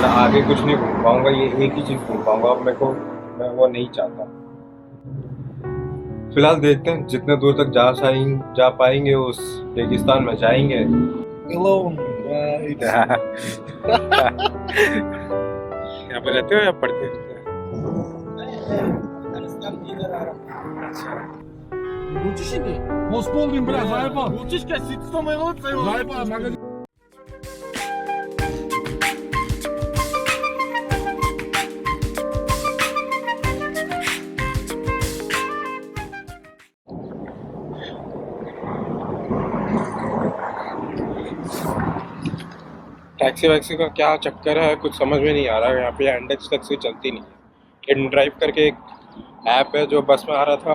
वरना आगे कुछ नहीं घूम पाऊंगा, ये एक ही चीज़ घूम पाऊंगा। अब मेरे को, मैं वो नहीं चाहता। फिलहाल देखते हैं जितने दूर तक जा पाएंगे उस रेगिस्तान में जाएंगे। Alone, right? यहाँ पे रहते हो या पढ़ते हो? Учишь иди? Московым, бля, заебал. Учишь, как сидит, что моего заебал, магазин. टैक्सी वैक्सी का क्या चक्कर है, कुछ समझ में नहीं आ रहा है। यहाँ पे इंडेक्स टैक्सी चलती नहीं है। इनड्राइव करके एक ऐप है जो बस में आ रहा था,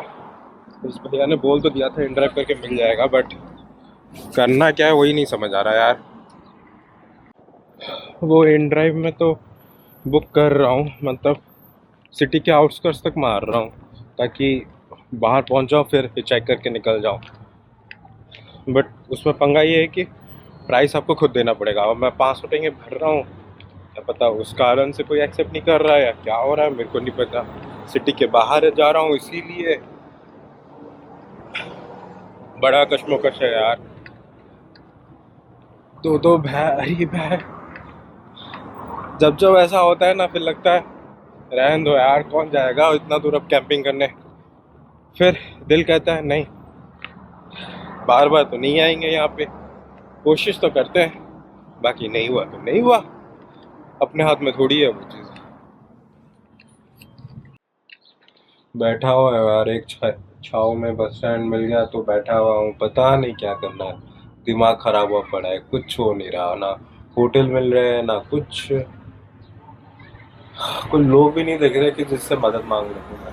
उस भैया ने बोल तो दिया था इनड्राइव करके मिल जाएगा, बट करना क्या है वही नहीं समझ आ रहा यार। वो इनड्राइव में तो बुक कर रहा हूँ, मतलब सिटी के आउटस्कर्ट्स तक मार रहा हूँ ताकि बाहर पहुँच जाऊँ, फिर चेक करके निकल जाऊँ। बट उसमें पंगा ये है कि प्राइस आपको खुद देना पड़ेगा। और मैं 500 टंगे भर रहा हूँ, क्या पता उस कारण से कोई एक्सेप्ट नहीं कर रहा है या क्या हो रहा है, मेरे को नहीं पता। सिटी के बाहर जा रहा हूँ इसीलिए बड़ा कश्मोकश है यार। दो भाई जब ऐसा होता है ना, फिर लगता है रहने दो यार, कौन जाएगा इतना दूर अब कैंपिंग करने। फिर दिल कहता है नहीं, बार बार तो नहीं आएंगे यहाँ पे, कोशिश तो करते हैं, बाकी नहीं हुआ तो नहीं हुआ, अपने हाथ में थोड़ी है वो चीज़। बैठा हुआ है यार एक छाव में, बस स्टैंड मिल गया तो बैठा हुआ हूँ, पता नहीं क्या करना है। दिमाग खराब हुआ पड़ा है, कुछ हो नहीं रहा ना, होटल मिल रहे हैं ना कुछ, कोई लोग भी नहीं दिख रहे कि जिससे मदद मांग रहे।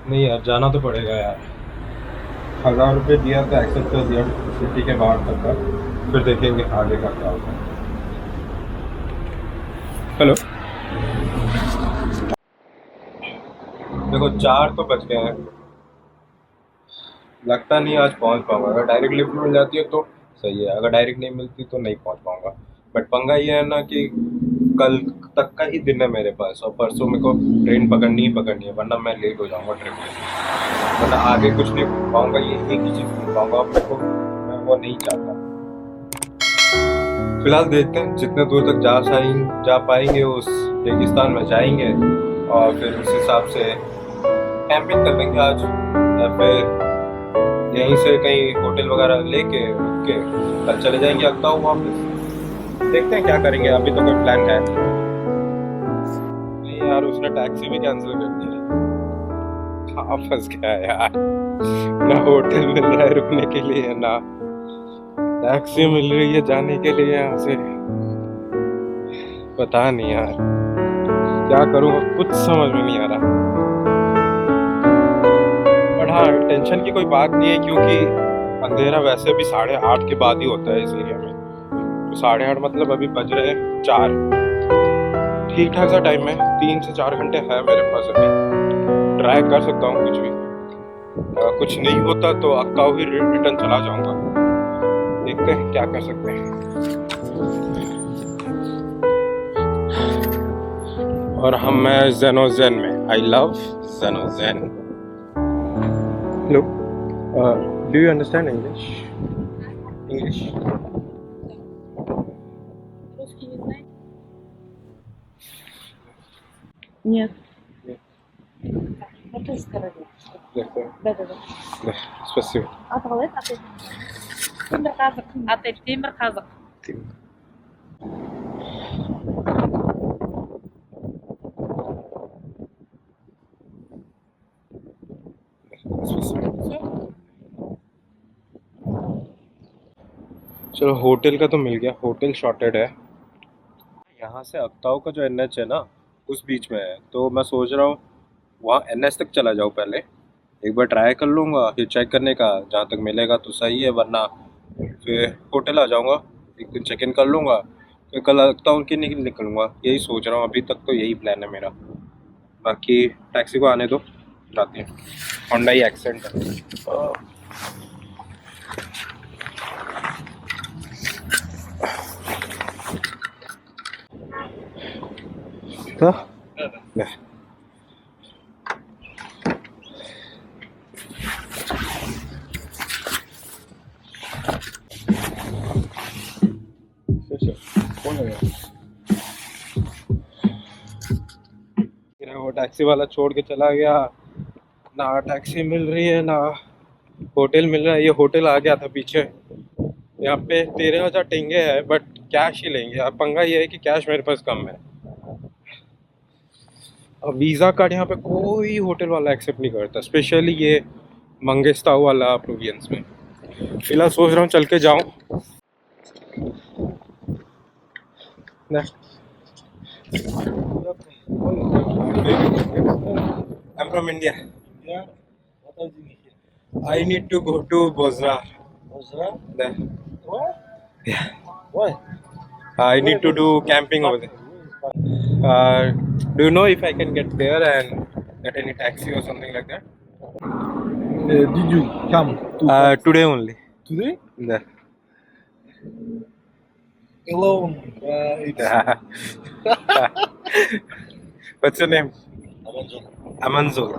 नहीं यार, जाना तो पड़ेगा यार। 1000 रुपये दिया तो एक्सेप्ट कर दिया सिटी के बाहर तक का, फिर देखेंगे आगे का क्या होगा। हेलो, देखो 4 तो बज गए हैं, लगता नहीं आज पहुंच पाऊंगा। अगर डायरेक्ट लिफ्ट मिल जाती है तो सही है, अगर डायरेक्ट नहीं मिलती तो नहीं पहुंच पाऊंगा। बट पंगा ये है ना कि कल तक का ही दिन है मेरे पास, और परसों मेरे को ट्रेन पकड़नी है, वरना मैं लेट हो जाऊंगा ट्रिप में, वरना आगे कुछ नहीं घूम पाऊंगा, ये एक ही चीज़ घूम पाऊंगा। अब मेरे को, मैं वो नहीं चाहता। फिलहाल देखते हैं जितने दूर तक जा पाएंगे उस रेगिस्तान में जाएंगे, और फिर उस हिसाब से कैंपिंग कर लेंगे आज, या फिर यहीं से कहीं होटल वगैरह लेके रुक के कल चले जाएंगे अक्ताऊ वापस। देखते हैं क्या करेंगे, अभी तो कोई प्लान है नहीं यार। उसने टैक्सी भी कैंसिल कर दी, कहाँ फंस गया यार। ना होटल मिल रहा है रुकने के लिए, ना टैक्सी मिल रही है जाने के लिए यहाँ से। पता नहीं यार क्या करूँगा, कुछ समझ में नहीं आ रहा। बट हाँ, टेंशन की कोई बात नहीं है, क्योंकि अंधेरा वैसे भी 8:30 के बाद ही होता है इस एरिया में। तो 8:30 मतलब अभी बज रहे हैं 4, ठीक ठाक सा टाइम है। 3 से 4 घंटे है मेरे पास अभी, ट्राई कर सकता हूँ कुछ भी। अगर कुछ नहीं होता तो अक्काऊ ही रिटर्न चला जाऊंगा, देखते हैं क्या कर सकते हैं। और मैं ज़ेनोज़ेन में, आई लव ज़ेनोज़ेन। Look, do you understand English? English? Русский не знаете? Нет. Нет. На той стороне. Легко. Да. Да, спасибо. Аталет, отель. Темір қазық. Отель Темір қазық. चलो, होटल का तो मिल गया, होटल शॉर्टेड है। यहाँ से अक्ताऊ का जो NH है ना, उस बीच में है, तो मैं सोच रहा हूँ वहाँ NH तक चला जाऊँ पहले, एक बार ट्राई कर लूँगा, फिर चेक करने का, जहाँ तक मिलेगा तो सही है, वरना फिर होटल आ जाऊँगा, एक दिन चेक इन कर लूँगा, फिर कल अक्ताऊ के निकलूँगा। यही सोच रहा हूँ, अभी तक तो यही प्लान है मेरा। बाकी टैक्सी को आने दो, जाते हैं। होंडा एक्सेंट है। था। ले। फिर वो टैक्सी वाला छोड़ के चला गया, ना टैक्सी मिल रही है ना होटल मिल रहा है। ये होटल आ गया था पीछे, यहाँ पे 13,000 टेंगे है बट कैश ही लेंगे। अब पंगा ये है कि कैश मेरे पास कम है। अब वीज़ा कार्ड यहाँ पे कोई होटल वाला एक्सेप्ट नहीं करता, स्पेशली ये मंगेस्ताऊ वाला प्रोविंस में। फिलहाल सोच रहा हूँ चल के जाऊँ। I'm from India. Yeah. What are you doing here? I need to go to Bozra. Bozra? There. What? Yeah. Why? I need to do camping over there. Do you know if I can get there and get any taxi or something like that? Did you come to Today only. today? There. Alone. What's your name? Amazon. Amanzul.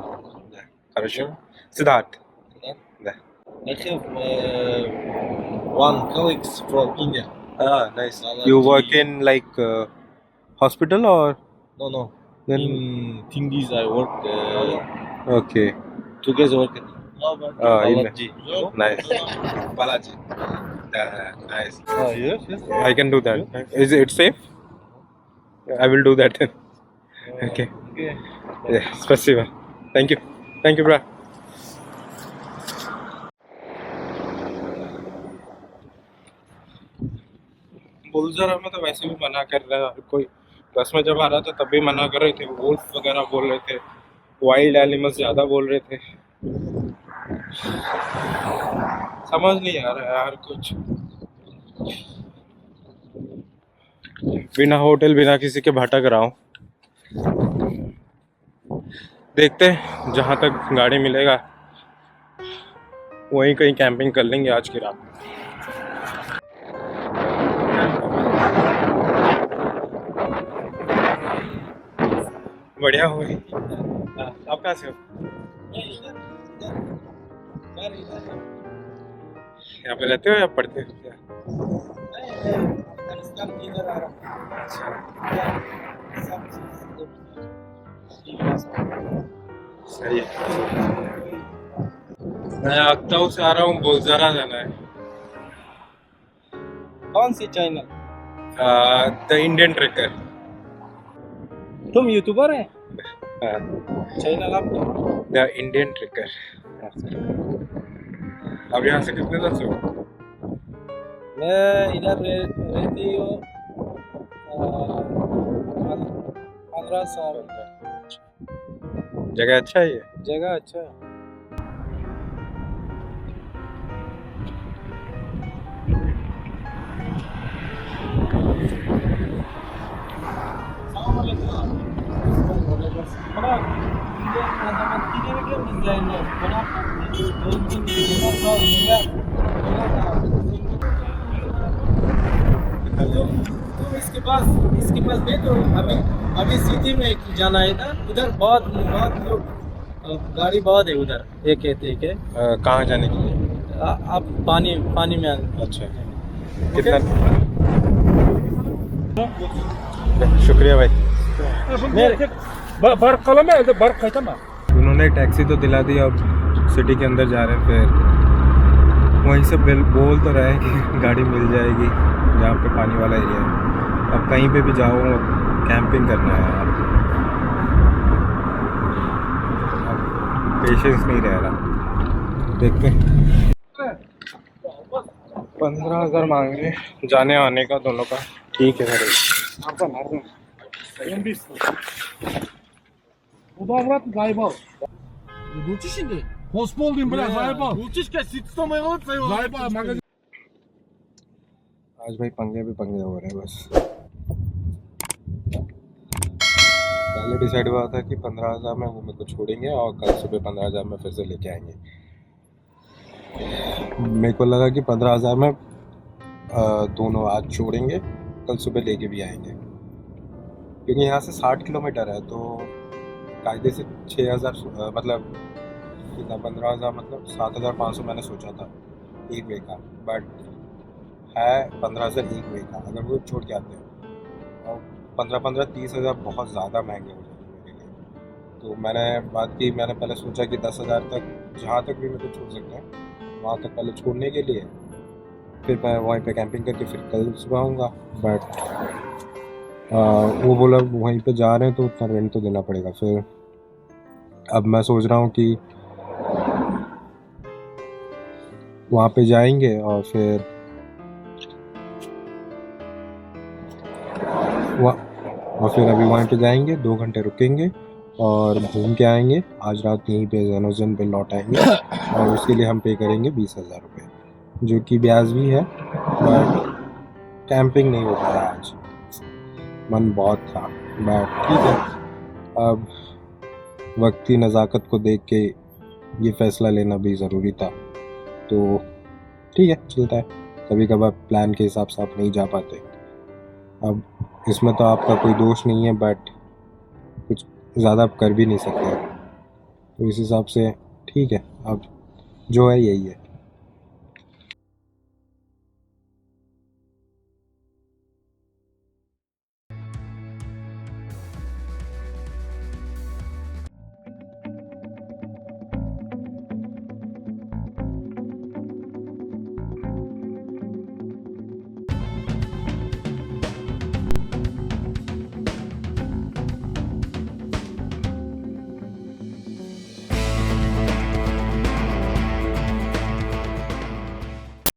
Yeah. Хорошо. Siddharth. Yeah. I have one colleague from India. Ah, nice. Allergy. You work in like hospital or? No. Then In Tingis I work okay. together working. Allergy. Nice. Balaji. Nice. Yes. I can do that. Is it safe? I will do that. Okay. Yeah, спасибо. Thank you. Thank you, bro. बुलजरा में तो वैसे भी मना कर रहे हैं कोई। बस में जब आ रहा था तब भी मना कर रहे थे, वोल्फ वगैरह बोल रहे थे, वाइल्ड एनिमल्स ज़्यादा बोल रहे थे। समझ नहीं आ रहा है यार कुछ। बिना होटल बिना किसी के भटक रहा हूँ। देखते हैं जहाँ तक गाड़ी मिलेगा वहीं कहीं कैंपिंग कर लेंगे आज की रात। बढ़िया हो गई। आप कहाँ से हो? यहाँ पे रहते हो या पढ़ते हो? सही है। मैं अक्ताऊ से आ रहा हूँ, बोलजारा जाना है। कौन सी चैनल? The Indian trekker. तुम यूट्यूबर हैं? चैनल आपका? The Indian trekker. अब यहाँ से कितने दूर से हो? मैं इधर रहती हूँ 15 साल। जगह अच्छा है ये? जगह अच्छा है। इसके पास बैठो। अभी सिटी में जाना है ना, उधर बहुत लोग गाड़ी बहुत है उधर। एक है कहाँ जाने के लिए? आप पानी में अच्छा। कितना? शुक्रिया भाई। उन्होंने टैक्सी तो दिला दी, अब सिटी के अंदर जा रहे हैं। फिर वहीं से बोल तो रहे हैं कि गाड़ी मिल जाएगी जहाँ पे पानी वाला एरिया है। अब कहीं पे भी जाओ कैंपिंग करना है यार, पेशेंस नहीं रह रहा। देखते हैं। 15,000 मांग रहे जाने आने का दोनों का। ठीक है सर। आज भाई पंगे भी पंगे हो रहे हैं बस। पहले डिसाइड हुआ था कि 15,000 में वो मेरे को छोड़ेंगे और कल सुबह 15,000 में फिर से लेके आएंगे। मेरे को लगा कि 15,000 में दोनों आज छोड़ेंगे, कल सुबह लेके भी आएंगे। क्योंकि यहाँ से 60 किलोमीटर है, तो कायदे से 6,000 मतलब कितना 15,000 मतलब 7,500 मैंने सोचा था एक वे का, बट है 15,000 एक वे का अगर वो छोड़ के आते हैं। और 15-15 30,000 बहुत ज़्यादा महंगे हो जाएंगे मेरे लिए। तो मैंने बात की, मैंने पहले सोचा कि 10,000 तक जहाँ तक भी मेरे को छोड़ सकते हैं वहाँ तक पहले छोड़ने के लिए, फिर मैं वहीं पे कैंपिंग करके फिर कल सुबह आऊँगा। बट वो बोला वहीं पे जा रहे हैं तो उतना रेंट तो देना पड़ेगा। फिर अब मैं सोच रहा हूँ कि वहाँ पे जाएंगे और फिर अभी वहाँ पे जाएंगे, 2 घंटे रुकेंगे और घूम के आएंगे। आज रात यहीं पे जेनोजन पे लौट आएंगे और उसके लिए हम पे करेंगे 20,000 रुपये, जो कि ब्याज भी है। बट कैंपिंग नहीं हो पाया आज, मन बहुत था। बट ठीक है, अब वक्ती नज़ाकत को देख के ये फ़ैसला लेना भी ज़रूरी था, तो ठीक है चलता है। कभी कभार प्लान के हिसाब से आप नहीं जा पाते, अब इसमें तो आपका कोई दोष नहीं है, बट कुछ ज़्यादा आप कर भी नहीं सकते, तो इस हिसाब से ठीक है, अब जो है यही है।